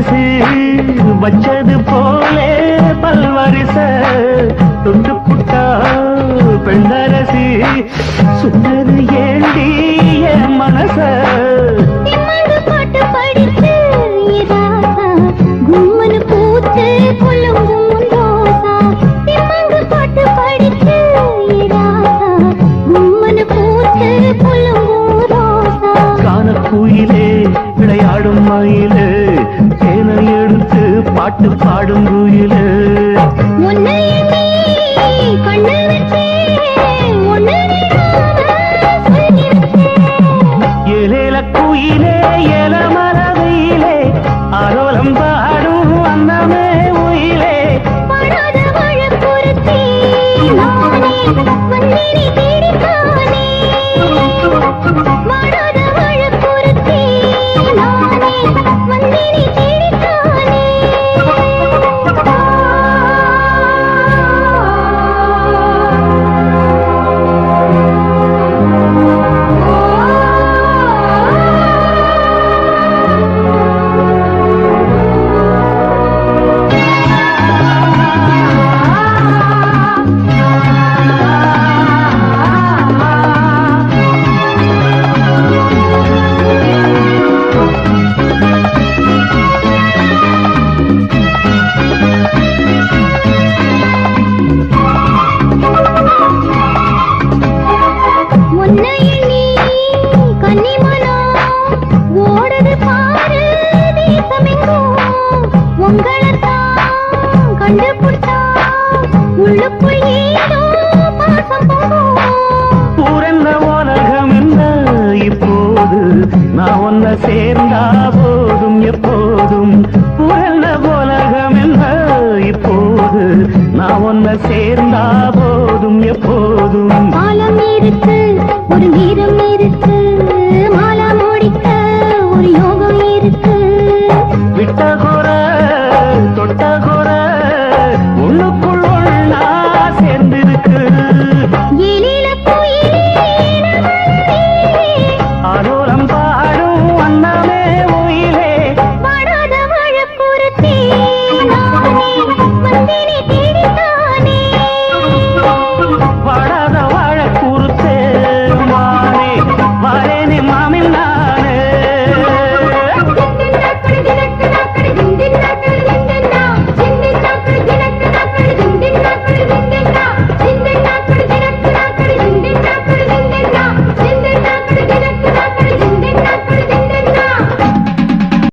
பரிசு வச்சது போலே பல்வரிச தொட்டு புட்டா பெண்ணரசி சுட்டது ஏண்டி என் மனச பாட்டு படிச்சு கும்மனு பூத்து கொள்ளும் ரோசா பாட்டு படிச்சு கும்மனு பூத்து கொள்ளும் ரோசா கானக்குயிலே விளையாடும் மயிலே தேனை எடுத்து பாட்டு பாடும் குயிலே உன்னை எண்ணி கண்ணு வச்சே ஒன்னு ஏலேல குயிலே ஏல மரவிலே ஆரோலம் பாடும் அன்னமே உயிலே பாடாத வாழப்புறத்தே நானே வந்தேனே தேடித்தானே பாடாத வாழப்புறத்தே நானே வந்தேனே தேடித்தானே பூரன்ன உலகம் என்ன இப்போது நான் ஒன்ன சேர்ந்தா போதும் எப்போதும் பூரன்ன உலகம் என்ன இப்போது நான் ஒன்ன சேர்ந்தா போதும் எப்போதும் காலம் இருக்கு ஒரு வீரம் இருக்கு மாலா முடிக்க ஒரு யோகம் இருக்கு விட்ட குறை தொட்ட குறை ஒண்ணுக்கு